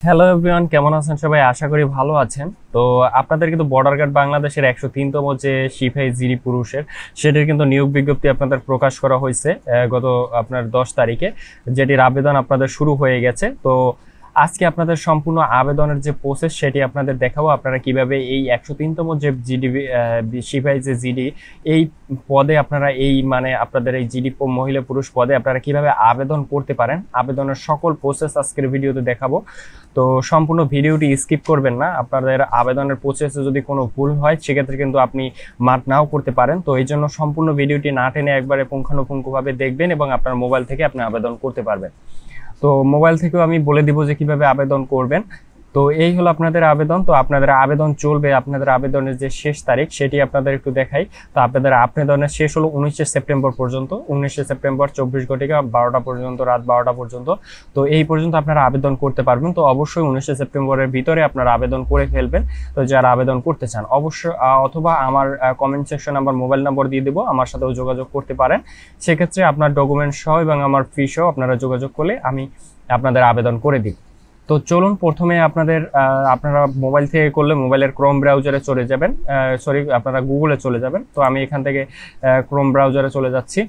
Hello everyone, কেমন আছেন সবাই? আশা করি ভালো আছেন। তো আপনাদের কিন্তু বর্ডার গার্ড বাংলাদেশের 103তম যে সিপাহী জিডি পুরুষের সেটির কিন্তু নিয়োগ বিজ্ঞপ্তি আপনাদের প্রকাশ করা হয়েছে গত আপনার 10 তারিখে, যেটির আবেদন আপনাদের শুরু হয়ে গেছে। তো আজকে আপনাদের সম্পূর্ণ আবেদনের যে প্রসেস সেটি আপনাদের দেখাবো, আপনারা কিভাবে এই 103তম যে জিডি সিপাহী যে জিডি এই পদে আপনারা আপনাদের এই জিডি মহিলা পুরুষ পদে আপনারা কিভাবে আবেদন করতে পারেন, আবেদনের সকল প্রসেস আজকের ভিডিওতে দেখাবো। তো সম্পূর্ণ ভিডিওটি স্কিপ করবেন না। আপনাদের আবেদনের প্রসেসে যদি কোনো ভুল হয় সেক্ষেত্রে কিন্তু আপনি মাঠ নাও করতে পারেন। তো এই জন্য সম্পূর্ণ ভিডিওটি না টেনে একবারে পুঙ্খানুপুঙ্খভাবে দেখবেন এবং আপনার মোবাইল থেকে আপনি আবেদন করতে পারবেন। তো মোবাইল থেকেও আমি বলে দিব যে কিভাবে আবেদন করবেন। তো এই হলো আপনাদের আবেদন। তো আপনাদের আবেদন চলবে, আপনাদের আবেদনের যে শেষ তারিখ সেটি আপনাদের একটু দেখাই। তো আপনাদের আবেদনের শেষ হলো 19শে সেপ্টেম্বর পর্যন্ত, 19শে সেপ্টেম্বর 24 ঘটিকা 12টা পর্যন্ত, রাত 12টা পর্যন্ত। তো এই পর্যন্ত আপনারা আবেদন করতে পারবেন। তো অবশ্যই 19শে সেপ্টেম্বরের ভিতরে আপনারা আবেদন করে ফেলবেন। তো যারা আবেদন করতে চান অবশ্যই অথবা আমার কমেন্ট সেকশনে আমার মোবাইল নাম্বার দিয়ে দেবো, আমার সাথেও যোগাযোগ করতে পারেন। সেক্ষেত্রে আপনার ডকুমেন্ট সহ এবং আমার ফি সহ আপনারা যোগাযোগ করলে আমি আপনাদের আবেদন করে দিই। তো চলুন, প্রথমে আপনারা মোবাইল থেকে করলে মোবাইলের ক্রোম ব্রাউজারে চলে যাবেন, আপনারা গুগলে চলে যাবেন। তো আমি এখান থেকে ক্রোম ব্রাউজারে চলে যাচ্ছি।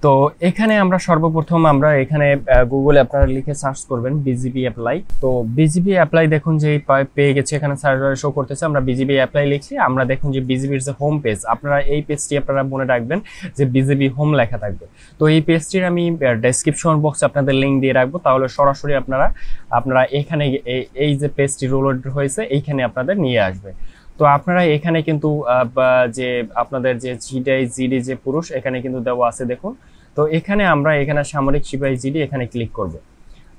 তো এখানে আমরা এখানে গুগলে আপনারা লিখে সার্চ করবেন বিজিবি অ্যাপ্লাই। তো বিজিবি অ্যাপ্লাই দেখুন যে পেয়ে গেছে, এখানে সার্ভারে শো করতেছে। আমরা বিজিবি অ্যাপ্লাই লিখছি, আমরা দেখুন যে বিজিবির যে হোম পেজ, আপনারা এই পেজটি আপনারা মনে রাখবেন যে বিজিবি হোম লেখা থাকবে। তো এই পেজটির আমি ডেসক্রিপশন বক্সে আপনাদের লিঙ্ক দিয়ে রাখবো, তাহলে সরাসরি আপনারা এখানে এই যে পেজটি লোড হয়েছে এইখানে আপনাদের নিয়ে আসবে। তো আপনারা এখানে কিন্তু যে আপনাদের যে জিডি যে পুরুষ এখানে কিন্তু দেওয়া আছে দেখুন। তো এখানে সামরিক সিপাহী জিডি এখানে ক্লিক করব।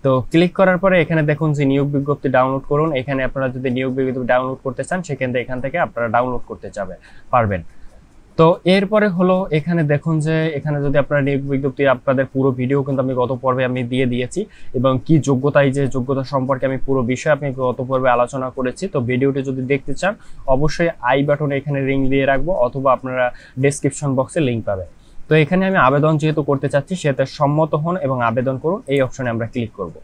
তো ক্লিক করার পরে এখানে দেখুন যে নিয়োগ বিজ্ঞপ্তি ডাউনলোড করুন। এখানে আপনারা যদি নিয়োগ বিজ্ঞপ্তি ডাউনলোড করতে চান এখান থেকে আপনারা ডাউনলোড করতে পারবেন। তো এরপরে হলো এখানে দেখুন যে এখানে যদি আপনারা নিয়োগ বিজ্ঞপ্তি আপনাদের পুরো ভিডিও কিন্তু আমি গত পর্বে আমি দিয়ে দিয়েছি, এবং কি যোগ্যতা সম্পর্কে আমি পুরো বিষয় আপনি গত পর্বে আলোচনা করেছি। তো ভিডিওটি যদি দেখতে চান অবশ্যই আই বাটনে এখানে লিংক দিয়ে রাখবো, অথবা আপনারা ডেসক্রিপশন বক্সে লিংক পাবেন। তো এখানে আমি আবেদন যেহেতু করতে চাচ্ছি সেটা সম্মত হন এবং আবেদন করুন, এই অপশনে আমরা ক্লিক করব।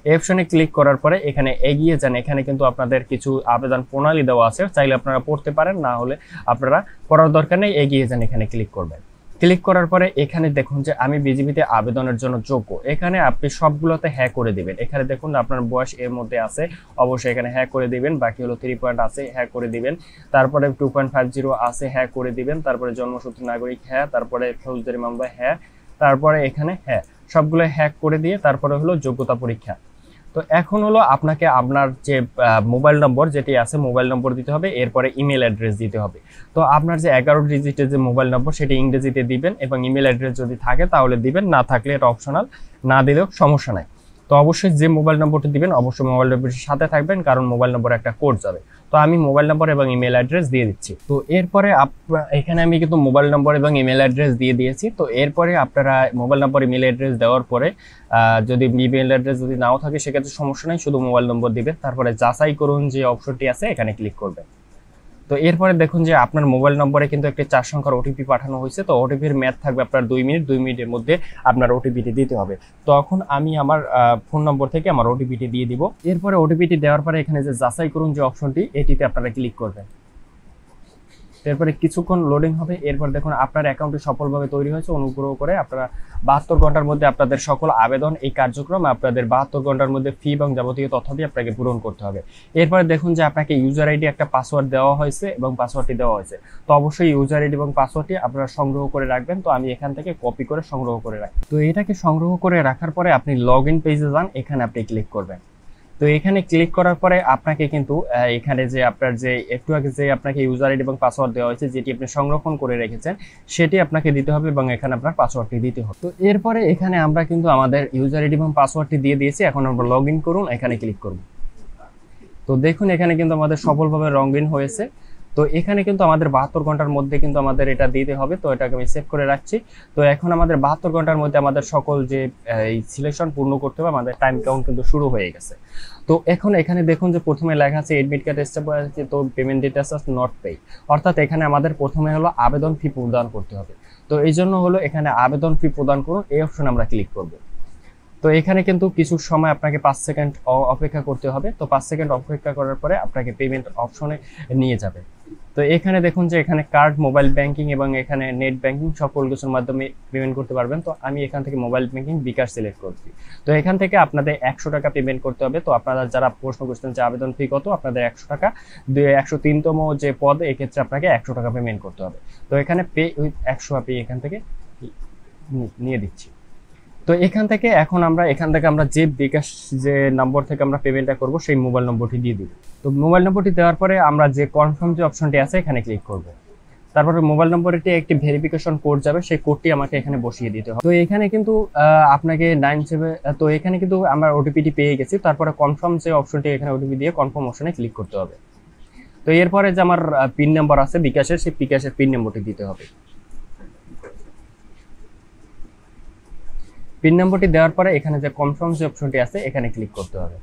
এই অপশনে ক্লিক করার পরে এখানে এগিয়ে যান। এখানে কিন্তু আপনাদের কিছু আবেদন প্রণালী দেওয়া আছে, চাইলে আপনারা পড়তে পারেন, না হলে আপনারা পড়ার দরকার নেই। এগিয়ে যান, এখানে ক্লিক করবেন। ক্লিক করার পরে এখানে দেখুন যে আমি বিজিবিতে আবেদনের জন্য যোগ্য, এখানে আপনি সবগুলোতে হ্যাঁ করে দিবেন। এখানে দেখুন আপনার বয়স এর মধ্যে আছে, অবশ্যই এখানে হ্যাঁ করে দিবেন। বাকি হলো 3 পয়েন্ট আছে, হ্যাঁ করে দিবেন। তারপরে 2.50 আছে, হ্যাঁ করে দিবেন। তারপরে জন্মসূত্র নাগরিক হ্যাঁ, তারপরে ফৌজদারি মামলা হ্যাঁ, তারপরে এখানে হ্যাঁ, সবগুলো হ্যাঁ করে দিয়ে তারপরে হলো যোগ্যতা পরীক্ষা। তো এখন হলো আপনাকে আপনার যে মোবাইল নম্বর যেটি আছে মোবাইল নম্বর দিতে হবে, এরপরে ইমেল অ্যাড্রেস দিতে হবে। তো আপনার যে 11 ডিজিটের যে মোবাইল নম্বর সেটি ইংরেজিতে দিবেন, এবং ইমেল অ্যাড্রেস যদি থাকে তাহলে দিবেন, না থাকলে এটা অপশনাল, না দিলেও সমস্যা নাই। তো অবশ্যই যে মোবাইল নম্বরটি দিবেন অবশ্যই মোবাইল নম্বরের সাথে থাকবেন, কারণ মোবাইল নম্বরে একটা কোড যাবে। তো আমি মোবাইল নম্বর এবং ইমেল অ্যাড্রেস দিয়ে দিচ্ছি। তো এরপরে এখানে আমি কিন্তু মোবাইল নম্বর এবং ইমেল অ্যাড্রেস দিয়ে দিয়েছি। তো এরপরে আপনারা মোবাইল নম্বর ইমেল অ্যাড্রেস দেওয়ার পরে যদি ইমেল অ্যাড্রেস যদি নাও থাকে সেক্ষেত্রে সমস্যা নেই, শুধু মোবাইল নম্বর দিবেন। তারপরে যাচাই করুন যে অপশনটি আছে এখানে ক্লিক করবেন। তো এরপরে দেখুন যে আপনার মোবাইল নম্বরে কিন্তু একটি 4 সংখ্যার ওটিপি পাঠানো হয়েছে। তো ওটিপির মেয়াদ থাকবে আপনার 2 মিনিট, 2 মিনিটের মধ্যে আপনার ওটিপিটি দিতে হবে। তো এখন আমি আমার ফোন নম্বর থেকে আমার ওটিপিটি দিয়ে দিব। এরপরে ওটিপিটি দেওয়ার পরে এখানে যে যাচাই করুন যে অপশনটি, এটিতে আপনারা ক্লিক করবেন। এরপরে কিছুক্ষণ লোডিং হবে। এরপর দেখুন আপনার অ্যাকাউন্টটি সফলভাবে তৈরি হয়েছে। অনুগ্রহ করে আপনারা 72 ঘন্টার মধ্যে আপনাদের সকল আবেদন এই কার্যক্রম আপনাদের 72 ঘন্টার মধ্যে ফি এবং যাবতীয় তথ্যাদি আপনাকে পূরণ করতে হবে। এরপরে দেখুন যে আপনাকে ইউজার আইডি একটা পাসওয়ার্ড দেওয়া হয়েছে এবং পাসওয়ার্ডটি দেওয়া হয়েছে। তো অবশ্যই ইউজার আইডি এবং পাসওয়ার্ডটি আপনারা সংগ্রহ করে রাখবেন। তো আমি এখান থেকে কপি করে সংগ্রহ করে রাখি। তো এটাকে সংগ্রহ করে রাখার পরে আপনি লগ ইন পেজে যান, এখানে আপনি ক্লিক করবেন। তো এখানে ক্লিক করার পরে আপনাকে কিন্তু এখানে যে আপনার যে একটু আগে যে আপনাকে ইউজার আইডি এবং পাসওয়ার্ড দেওয়া হয়েছে যেটি আপনি সংরক্ষণ করে রেখেছেন সেটি আপনাকে দিতে হবে, এবং এখানে আপনার পাসওয়ার্ডটি দিতে হবে। তো এরপরে এখানে আমরা কিন্তু আমাদের ইউজার আইডি এবং পাসওয়ার্ডটি দিয়ে দিয়েছি। এখন আমরা লগ ইন করুন, এখানে ক্লিক করুন। তো দেখুন এখানে কিন্তু আমাদের সফলভাবে লগ ইন হয়েছে। তো এখানে কিন্তু আমাদের 72 ঘন্টার মধ্যে কিন্তু আমাদের এটা দিতে হবে। তো এটাকে আমি সেভ করে রাখছি। তো এখন আমাদের 72 ঘন্টার মধ্যে আমাদের সকল যে এই সিলেকশন পূর্ণ করতে হবে, আমাদের টাইম কাউন্ট কিন্তু শুরু হয়ে গেছে। তো এখন এখানে দেখুন যে প্রথমে লেখা আছে এডমিট কার্ড স্টেপ আছে, তো পেমেন্ট ডিটেইলস নট পে, অর্থাৎ এখানে আমাদের প্রথমে হলো আবেদন ফি প্রদান করতে হবে। তো এই জন্য হলো এখানে আবেদন ফি প্রদান করুন, এই অপশনে আমরা ক্লিক করব। তো এখানে কিন্তু কিছু সময় আপনাকে 5 সেকেন্ড অপেক্ষা করতে হবে। তো 5 সেকেন্ড অপেক্ষা করার পরে আপনাকে পেমেন্ট অপশনে নিয়ে যাবে। তো এখানে দেখুন যে এখানে কার্ড, মোবাইল ব্যাংকিং এবং এখানে নেট ব্যাংকিং সকল কিছুর মাধ্যমে পেমেন্ট করতে পারবেন। তো আমি এখান থেকে মোবাইল ব্যাংকিং বিকাশ সিলেক্ট করছি। তো এখান থেকে আপনাদের 100 টাকা পেমেন্ট করতে হবে। তো আপনারা যারা প্রশ্ন করছেন যে আবেদন ফি কত, আপনাদের 100 টাকা। 103তম যে পদ, এক্ষেত্রে আপনাকে 100 টাকা পেমেন্ট করতে হবে। তো এখানে পে উইথ 100 আপনি এখান থেকে নিয়ে দিচ্ছি। তো এখান থেকে আমরা যে বিকাশ যে নম্বর থেকে আমরা পেমেন্টটা করব সেই মোবাইল নম্বরটি দিয়ে দিব। তো মোবাইল নম্বরটি দেওয়ার পরে আমরা যে কনফার্ম যে অপশনটি আছে এখানে ক্লিক করব। তারপরে মোবাইল নম্বরটি একটি ভেরিফিকেশন কোড যাবে, সেই কোডটি আমাকে এখানে বসিয়ে দিতে হবে। তো এখানে কিন্তু আপনাকে 97, তো এখানে কিন্তু আমরা ওটিপিটি পেয়ে গেছি। তারপরে কনফার্ম যে অপশনটি, এখানে ওটিপি দিয়ে কনফার্ম অপশনে ক্লিক করতে হবে। তো এরপরে যে আমার পিন নাম্বার আছে বিকাশের, সেই বিকাশের পিন নম্বরটি দিতে হবে। পিন নম্বরটি দেওয়ার পরে এখানে যে কনফার্ম যে অপশনটি আছে এখানে ক্লিক করতে হবে।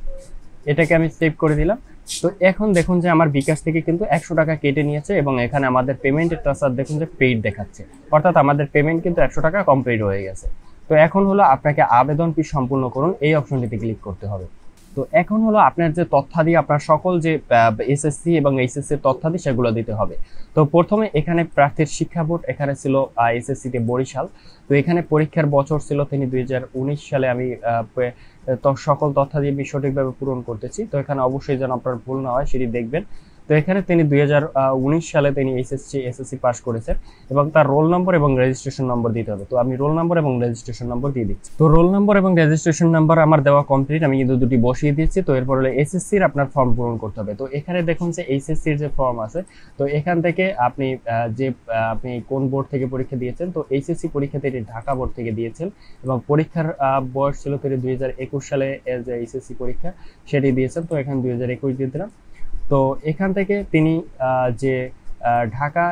এটাকে আমি সেভ করে দিলাম। তো এখন দেখুন যে আমার বিকাশ থেকে কিন্তু 100 টাকা কেটে নিয়েছে এবং এখানে আমাদের পেমেন্টের ট্রান্সফার দেখুন যে পেইড দেখাচ্ছে, অর্থাৎ আমাদের পেমেন্ট কিন্তু 100 টাকা কমপ্লিট হয়ে গেছে। তো এখন হলো আপনাকে আবেদন ফি সম্পূর্ণ করুন, এই অপশনটিতে ক্লিক করতে হবে। তো এখন হলো আপনার যে তথ্যাদি, আপনার সকল যে এসএসসি এবং এইচএসসি তথ্যাদি সেগুলো দিতে হবে। তো প্রথমে এখানে প্রার্থীর শিক্ষা বোর্ড এখানে ছিল এসএসসিতে বরিশাল। তো এখানে পরীক্ষার বছর ছিল তিনি 2019 সালে। আমি সকল তথ্যাদি আমি সঠিকভাবে পূরণ করতেছি। তো এখানে অবশ্যই যেন আপনার ভুল না হয় সেটি দেখবেন। তো এখানে তিনি 2019 সালে তিনি এসএসসি পাস করেছেন এবং তার রোল নম্বর এবং রেজিস্ট্রেশন নম্বর দিতে হবে। তো আমি রোল নম্বর এবং রেজিস্ট্রেশন নম্বর দিয়ে দিচ্ছি। তো রোল নম্বর এবং রেজিস্ট্রেশন নাম্বার আমার দেওয়া কমপ্লিট, আমি কিন্তু দুটি বসিয়ে দিয়েছি। তো এরপর হলো এসএসসির আপনার ফর্ম পূরণ করতে হবে। তো এখানে দেখুন যে এইচএসসির যে ফর্ম আছে, তো এখান থেকে আপনি আপনি কোন বোর্ড থেকে পরীক্ষা দিয়েছেন। তো এইচএসসি পরীক্ষা তিনি ঢাকা বোর্ড থেকে দিয়েছেন এবং পরীক্ষার বয়স ছিল তিনি 2021 সালে যে এইচএসসি পরীক্ষা সেটি দিয়েছেন। তো এখানে 2021 দিয়ে দিলাম। তো এখান থেকে তিনি ঢাকা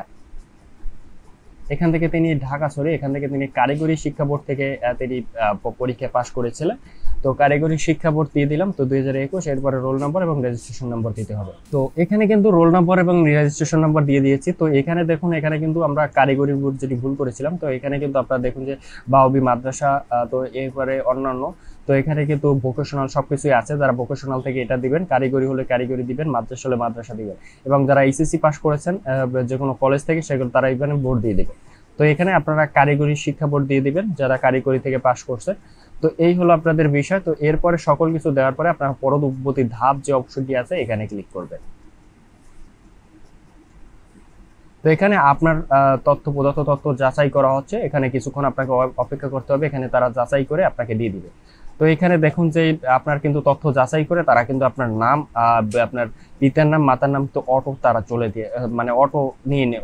কারিগরি শিক্ষা বোর্ড থেকে তিনি পরীক্ষা পাশ করেছিলেন। তো কারিগরি শিক্ষা বোর্ড দিয়ে দিলাম। তো 2021, এরপরে রোল নম্বর এবং রেজিস্ট্রেশন নম্বর দিতে হবে। তো এখানে কিন্তু রোল নম্বর এবং রেজিস্ট্রেশন নম্বর দিয়ে দিয়েছি। তো এখানে দেখুন, এখানে কিন্তু আমরা কারিগরি বোর্ড যেটি ভুল করেছিলাম। তো এখানে কিন্তু আপনারা দেখুন যে বাউবি মাদ্রাসা, তো এরপরে অন্যান্য, তো এখানে কিন্তু ভোকেশনাল সবকিছুই আছে। যারা ভোকেশনাল থেকে এটা দিবেন, কারিগরি হলে কারিগরি দিবেন, মাদ্রাসা হলে মাদ্রাসা দিবেন, এবং যারা এইচএসসি পাস করেছেন যে কোনো কলেজ থেকে সেগুলো তারা এখানে বোর্ড দিয়ে দিবেন। তো এখানে আপনারা কারিগরি শিক্ষা বোর্ড দিয়ে দিবেন যারা কারিগরি থেকে পাস করছে। তো এই হলো আপনাদের বিষয়। তো এরপরে সকল কিছু দেওয়ার পরে আপনার পরবর্তী ধাপ যে অপশনটি আছে এখানে ক্লিক করবেন। তো এখানে আপনার প্রদত্ত তথ্য যাচাই করা হচ্ছে। এখানে কিছুক্ষণ আপনাকে অপেক্ষা করতে হবে, এখানে তারা যাচাই করে আপনাকে দিয়ে দিবে। তো এখানে দেখুন যে আপনার কিন্তু তথ্য যাচাই করে তারা কিন্তু আপনার নাম, আপনার পিতার নাম, মাতার নাম তো অটো তারা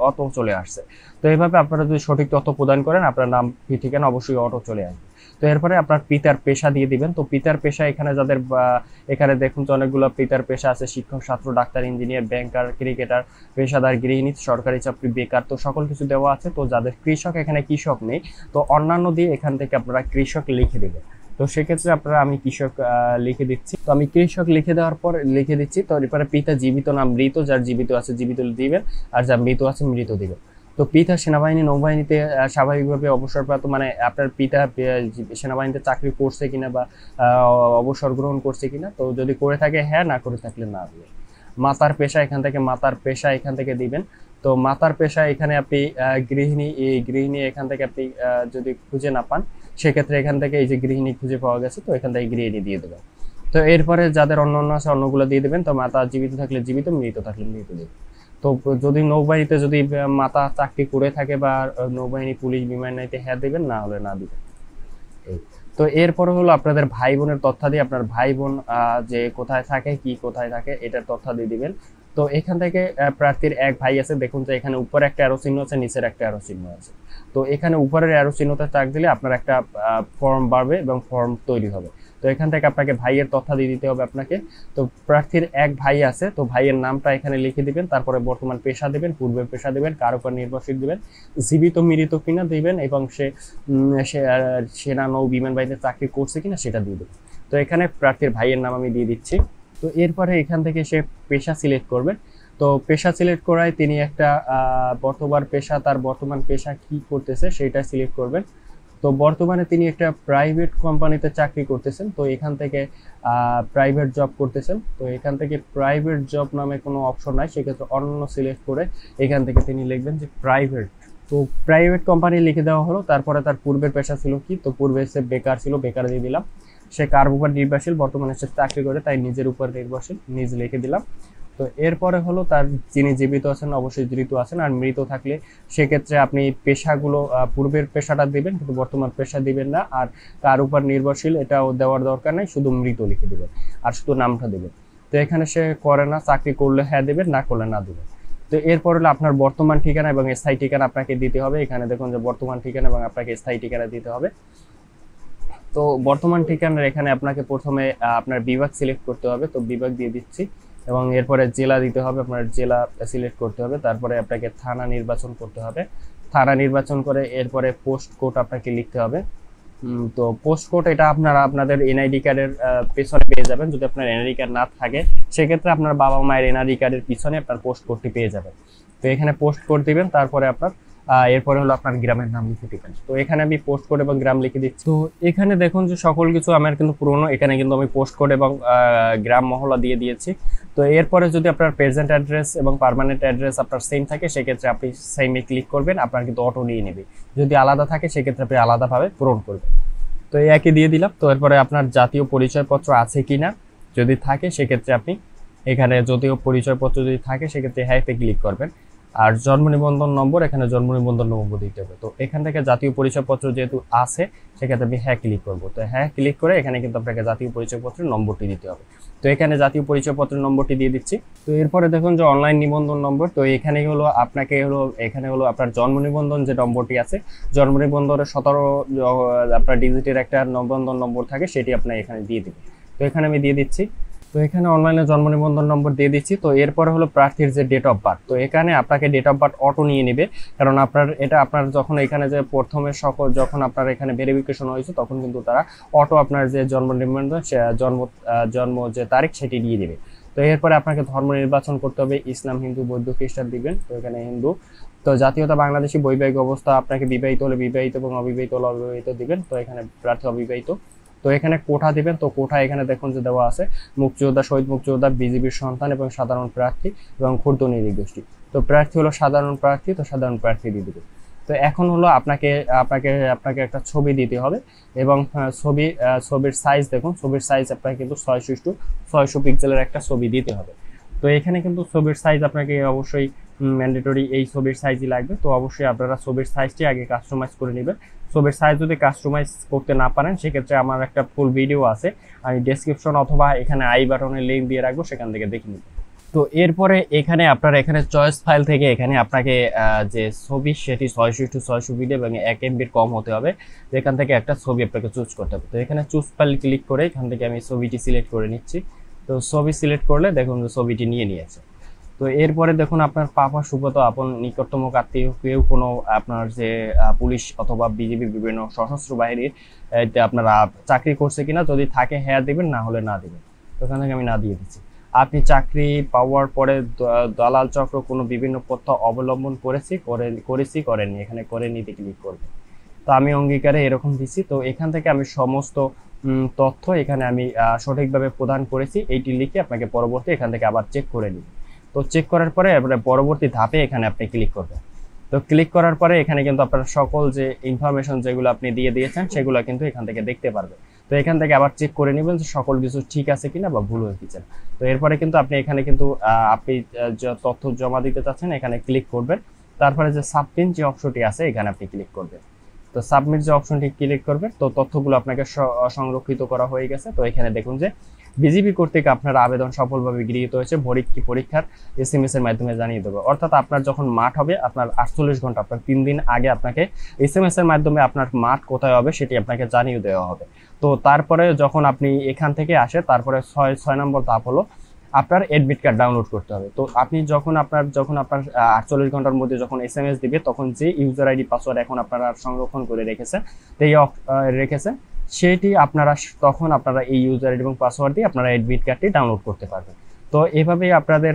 অটো চলে আসছে। তো এইভাবে আপনারা যদি সঠিক তথ্য প্রদান করেন আপনার নাম, ঠিকানা অবশ্যই অটো চলে আসবে। তো এরপরে আপনার পিতার পেশা দিয়ে দিবেন। তো পিতার পেশা এখানে যাদের এখানে দেখুন যে অনেকগুলো পিতার পেশা আছে: শিক্ষক, ছাত্র, ডাক্তার, ইঞ্জিনিয়ার, ব্যাংকার, ক্রিকেটার, পেশাদার, গৃহিণী, সরকারি চাকরি, বেকার, তো সকল কিছু দেওয়া আছে। তো যাদের কৃষক, এখানে কৃষক নেই, তো অন্যান্য দিয়ে এখান থেকে আপনারা কৃষক লিখে দেবেন। তো সেক্ষেত্রে আমি কৃষক লিখে দিচ্ছি। তো আমি কৃষক লিখে দিচ্ছি। তো এরপরে পিতা জীবিত না মৃত, যার জীবিত আছে জীবিত দিবেন, আর যার মৃত আছে মৃত দিবেন। তো পিতা সেনাবাহিনী, নৌবাহিনীতে স্বাভাবিকভাবে অবসরপ্রাপ্ত, মানে আপনার পিতা সেনাবাহিনীতে চাকরি করছে কিনা বা অবসর গ্রহণ করছে কিনা। তো যদি করে থাকে হ্যাঁ, না করে থাকলে না দিবেন। মাতার পেশা, এখান থেকে দিবেন। তো মাতার পেশা এখানে আপনি গৃহিণী এখান থেকে আপনি যদি খুঁজে না পান সেক্ষেত্রে এখান থেকে এই যে গৃহিণী খুঁজে পাওয়া গেছে, তো এখান থেকে গৃহিণী দিয়ে দেবেন। তো এরপরে যাদের অন্য আছে অন্যগুলো দিয়ে দেবেন। তো মাতা জীবিত থাকলে জীবিত, মৃত থাকলে মৃত দেবেন। তো যদি নৌবাহিনীতে যদি মাতা চাকরি করে থাকে বা নৌবাহিনী, পুলিশ, বিমান বাহিনীতে হ্যাঁ দিবেন, না হলে না দিবেন। তো এরপরে হলো আপনাদের ভাই বোনের তথ্যাদি, আপনার ভাই বোন যে কোথায় থাকে এটার তথ্যাদি দিবেন। তো এখান থেকে প্রার্থীর এক ভাই আছে, দেখুন যে এখানে উপরে একটা অ্যারো চিহ্ন আছে, নিচের একটা অ্যারো চিহ্ন আছে। তো এখানে উপরের অ্যারো চিহ্নতে টাক দিলে আপনার একটা ফর্ম বাড়বে এবং ফর্ম তৈরি হবে। তো এখান থেকে আপনাকে ভাইয়ের তথ্যাদি দিতে হবে আপনাকে। তো প্রার্থীর এক ভাই আছে, তো ভাইয়ের নামটা এখানে লিখে দিবেন, তারপরে বর্তমান পেশা দিবেন, পূর্বের পেশা দিবেন, কার উপর নির্ভরশীল দিবেন, জীবিত মৃত কিনা দিবেন, এবং সে সেনা, নৌ, বিমান বাহিনীতে চাকরি করছে কিনা সেটা দিয়ে দেবেন। তো এখানে প্রার্থীর ভাইয়ের নাম আমি দিয়ে দিচ্ছি। তো এরপরে এখান থেকে সে পেশা সিলেক্ট করবেন। তো পেশা সিলেক্ট করায় তিনি একটা তার বর্তমান পেশা কি করতেছে সেটা সিলেক্ট করবেন। তো বর্তমানে তিনি একটা প্রাইভেট কোম্পানিতে চাকরি করতেছেন। তো এখান থেকে প্রাইভেট জব করতেছেন। তো এখান থেকে প্রাইভেট জব নামে কোনো অপশন নাই, সেক্ষেত্রে অন্য সিলেক্ট করে এখান থেকে তিনি লিখবেন যে প্রাইভেট। তো প্রাইভেট কোম্পানি লিখে দেওয়া হলো। তারপরে তার পূর্বের পেশা ছিল কি, তো পূর্বে সে বেকার ছিল, বেকার দিয়ে দিলাম। সে কার উপর নির্ভরশীল, বর্তমানে সে চাকরি করে তাই নিজের উপর নির্ভরশীল, নিজ লিখে দিলাম। তো এরপরে হলো তার যিনি জীবিত আছেন অবশ্যই জীবিত আছেন, আর মৃত থাকলে সেক্ষেত্রে আপনি পেশাগুলো পূর্বের পেশাটা দিবেন কিন্তু বর্তমান পেশা দিবেন না। আর কার উপর নির্ভরশীল এটাও দেওয়ার দরকার নাই, শুধু মৃত লিখে দিবেন আর শুধু নামটা দেবেন। তো এখানে সে করে না, চাকরি করলে হ্যাঁ দেবেন, না করলে না দেবেন। তো এরপর হলো আপনার বর্তমান ঠিকানা এবং স্থায়ী ঠিকানা আপনাকে দিতে হবে। এখানে দেখুন যে বর্তমান ঠিকানা এবং আপনাকে স্থায়ী ঠিকানা দিতে হবে। তো বর্তমান ঠিকানার এখানে আপনাকে প্রথমে আপনার বিভাগ সিলেক্ট করতে হবে। তো বিভাগ দিয়ে দিচ্ছি এবং এরপরে জেলা দিতে হবে, আপনার জেলা সিলেক্ট করতে হবে। তারপরে আপনাকে থানা নির্বাচন করতে হবে। থানা নির্বাচন করে এরপরে পোস্ট কোড আপনাকে লিখতে হবে। তো পোস্ট কোড এটা আপনারা আপনাদের এনআইডি কার্ডের পেছনে পেয়ে যাবেন। যদি আপনার এনআইডি কার্ড না থাকে সেক্ষেত্রে আপনার বাবা মায়ের এনআইডি কার্ডের পিছনে আপনার পোস্ট কোডটি পেয়ে যাবেন। তো এখানে পোস্ট কোড দিবেন, তারপরে আপনার এরপরে হলো আপনার গ্রামের নাম লিখে দিবেন। তো এখানে আমি পোস্ট কোড এবং গ্রাম লিখে দিচ্ছি। তো এখানে দেখুন যে সকল কিছু আমার কিন্তু পুরনো, এখানে কিন্তু আমি পোস্ট কোড এবং গ্রাম মহল্লা দিয়ে দিয়েছি। তো এরপরে যদি আপনার প্রেজেন্ট অ্যাড্রেস এবং পার্মানেন্ট অ্যাড্রেস আপনার সেম থাকে সেক্ষেত্রে আপনি সেমে ক্লিক করবেন, আপনার কিন্তু অটো নিয়ে নেবে। যদি আলাদা থাকে সেক্ষেত্রে আপনি আলাদাভাবে পূরণ করবেন। তো এই একই দিয়ে দিলাম। তো এরপরে আপনার জাতীয় পরিচয়পত্র আছে কিনা, যদি থাকে সেক্ষেত্রে আপনি এখানে জাতীয় পরিচয়পত্র যদি থাকে সেক্ষেত্রে হ্যাঁতে ক্লিক করবেন। আর জন্ম নিবন্ধন নম্বর, এখানে জন্ম নিবন্ধন নম্বর দিতে হবে। তো এখান থেকে জাতীয় পরিচয়পত্র যেহেতু আছে সেক্ষেত্রে আমি হ্যাঁ ক্লিক করবো। তো হ্যাঁ ক্লিক করে এখানে কিন্তু আপনাকে জাতীয় পরিচয়পত্রের নম্বরটি দিতে হবে। তো এখানে জাতীয় পরিচয়পত্রের নম্বরটি দিয়ে দিচ্ছি। তো এরপরে দেখুন যে অনলাইন নিবন্ধন নম্বর। তো এখানে হলো আপনাকে হলো এখানে হলো আপনার জন্ম নিবন্ধন যে নম্বরটি আছে, জন্ম নিবন্ধনের 17 আপনার ডিজিটের একটা নিবন্ধন নম্বর থাকে, সেটি আপনার এখানে দিয়ে দিবেন। তো এখানে আমি দিয়ে দিচ্ছি। তো এখানে অনলাইনে জন্ম নিবন্ধন নম্বর দিয়ে দিচ্ছি। তো এরপরে হলো প্রার্থীর যে ডেট অফ বার্থ। তো এখানে আপনাকে ডেট অফ বার্থ অটো নিয়ে নেবে, কারণ আপনার যখন এখানে যে প্রথমে যখন আপনার এখানে ভেরিফিকেশন হয়েছে তখন কিন্তু তারা অটো আপনার যে জন্ম নিবন্ধন জন্ম যে তারিখ সেটি দিয়ে দেবে। তো এরপরে আপনাকে ধর্ম নির্বাচন করতে হবে, ইসলাম, হিন্দু, বৌদ্ধ, খ্রিস্টান দিবেন। তো এখানে হিন্দু। তো জাতীয়তা বাংলাদেশি, বৈবাহিক অবস্থা আপনাকে বিবাহিত হলে বিবাহিত এবং অবিবাহিত হলে অবিবাহিত দিবেন। তো এখানে প্রার্থী অবিবাহিত। তো এখানে কোঠা দিবেন। তো কোঠা এখানে দেখুন যে দেওয়া আছে মুক্তিযোদ্ধা, শহীদ মুক্তিযোদ্ধা, বিজিবির সন্তান এবং সাধারণ প্রার্থী এবং ক্ষুদ্র নৃগোষ্ঠী। তো প্রার্থী হলো সাধারণ প্রার্থী, তো সাধারণ প্রার্থী দিয়ে দিবে। তো এখন হলো আপনাকে একটা ছবি দিতে হবে এবং ছবির সাইজ দেখুন, ছবির সাইজ আপনাকে কিন্তু 600x600 পিক্সেলের একটা ছবি দিতে হবে। তো এখানে কিন্তু ছবির সাইজ আপনাকে অবশ্যই ম্যান্ডেটরি এই ছবির সাইজই লাগবে। তো অবশ্যই আপনারা ছবির সাইজটি আগে কাস্টমাইজ করে নেবেন। ছবির সাইজ যদি কাস্টমাইজ করতে না পারেন সেক্ষেত্রে আমার একটা ফুল ভিডিও আছে, আমি ডেসক্রিপশন অথবা এখানে আই বাটনে লিঙ্ক দিয়ে রাখবো, সেখান থেকে দেখে নিন। তো এরপরে এখানে আপনার এখানে চয়েস ফাইল থেকে এখানে আপনাকে যে ছবি সেটি 600x600 ভিডিও এবং 1 MB কম হতে হবে। এখান থেকে একটা ছবি আপনাকে চুজ করতে হবে। তো এখানে চুজ ফাইল ক্লিক করে এখান থেকে আমি ছবিটি সিলেক্ট করে নিচ্ছি। তো ছবি সিলেক্ট করলে দেখুন যে ছবিটি নিয়ে নিয়েছে। তো এরপরে দেখুন আপনার পাপা সুব্রত আপন নিকটতম আত্মীয় কেউ কোনো আপনার যে পুলিশ অথবা বিজিবি বিভিন্ন সশস্ত্র বাহিনীর আপনারা চাকরি করছে কিনা, যদি থাকে হ্যাঁ দিবেন, না হলে না দিবেন। তো ওখান থেকে আমি না দিয়ে দিচ্ছি। আপনি চাকরি পাওয়ার পরে দালাল চক্র কোনো বিভিন্ন পথ অবলম্বন করেননি, এখানে করেননিতে ক্লিক করবেন। তো আমি অঙ্গীকারে এরকম দিচ্ছি। তো এখান থেকে আমি সমস্ত তথ্য এখানে আমি সঠিকভাবে প্রদান করেছি এইটি লিখে আপনাকে পরবর্তী এখান থেকে আবার চেক করে নিন। তো চেক করার পরে পরবর্তী ধাপে এখানে আপনি ক্লিক করবেন। তো ক্লিক করার পরে এখানে কিন্তু আপনার সকল যে ইনফরমেশন যেগুলো আপনি দিয়েছেন সেগুলো কিন্তু এখান থেকে দেখতে পারবেন। তো এখান থেকে আবার চেক করে নেবেন যে সকল কিছু ঠিক আছে কিনা বা ভুল হয়ে গেছে। তো এরপরে কিন্তু আপনি এখানে কিন্তু আপনি যে তথ্য জমা দিতে চাচ্ছেন এখানে ক্লিক করবেন। তারপরে যে সাবমিট যে অপশনটি আছে এখানে আপনি ক্লিক করবেন। তো সাবমিট যে অপশনটি ক্লিক করবেন, তো তথ্যগুলো আপনাকে সংরক্ষিত করা হয়ে গেছে। তো এখানে দেখুন যে বিজিবি কর্তৃক আপনার আবেদন সফলভাবে গৃহীত হয়েছে, পরীক্ষার SMS এর মাধ্যমে জানিয়ে দেবে। অর্থাৎ আপনার যখন মাঠ হবে আপনার 48 ঘন্টা, আপনার 3 দিন আগে আপনাকে SMS এর মাধ্যমে আপনার মাঠ কোথায় হবে সেটি আপনাকে জানিয়ে দেওয়া হবে। তো তারপরে যখন আপনি এখান থেকে আসে তারপরে 6 নম্বর ধাপ হলো আপনার অ্যাডমিট কার্ড ডাউনলোড করতে হবে। তো আপনি যখন আপনার 48 ঘন্টার মধ্যে যখন SMS দিবে তখন যে ইউজার আইডি পাসওয়ার্ড এখন আপনারা সংরক্ষণ করে রেখেছেন সেটি তখন আপনারা এই ইউজার আইডি এবং পাসওয়ার্ড দিয়ে আপনারা অ্যাডমিট কার্ডটি ডাউনলোড করতে পারবেন। তো এভাবেই আপনাদের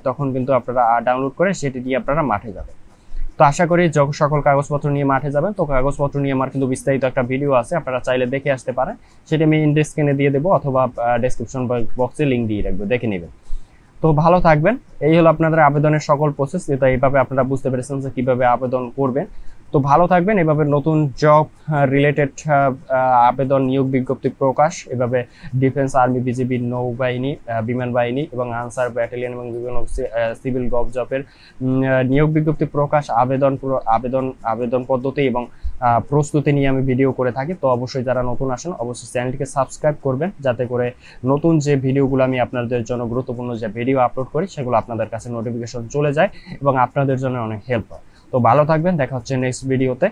তখন কিন্তু আপনারা ডাউনলোড করে সেটি দিয়ে আপনারা মাঠে যাবেন। তো আশা করি সকল কাগজপত্র নিয়ে মাঠে যাবেন। তো কাগজপত্র নিয়ে আমার কিন্তু বিস্তারিত একটা ভিডিও আছে, আপনারা চাইলে দেখে আসতে পারেন, সেটা আমি ইন স্ক্রিনে দিয়ে দেবো অথবা ডেসক্রিপশন বক্সে লিঙ্ক দিয়ে রাখবো, দেখে নেবেন। তো ভালো থাকবেন। এই হলো আপনাদের আবেদনের সকল প্রসেস, এটা এইভাবে আপনারা বুঝতে পেরেছেন যে কিভাবে আবেদন করবেন। তো ভালো থাকবেন। এভাবে নতুন জব রিলেটেড আবেদন, নিয়োগ বিজ্ঞপ্তি প্রকাশ, এভাবে ডিফেন্স, আর্মি, বিজিবি, নৌবাহিনী, বিমান বাহিনী এবং আনসার ব্যাটালিয়ন এবং বিভিন্ন সিভিল গভ জবের নিয়োগ বিজ্ঞপ্তি প্রকাশ, আবেদন পদ্ধতি এবং প্রস্তুতি নিয়ে আমি ভিডিও করে থাকি। তো অবশ্যই যারা নতুন আসেন অবশ্যই চ্যানেলটিকে সাবস্ক্রাইব করবেন, যাতে করে নতুন যে ভিডিওগুলো আমি আপনাদের জন্য গুরুত্বপূর্ণ যে ভিডিও আপলোড করি সেগুলো আপনাদের কাছে নোটিফিকেশন চলে যায় এবং আপনাদের জন্য অনেক হেল্প হয়। তো ভালো থাকবেন, দেখা হচ্ছে নেক্সট ভিডিওতে।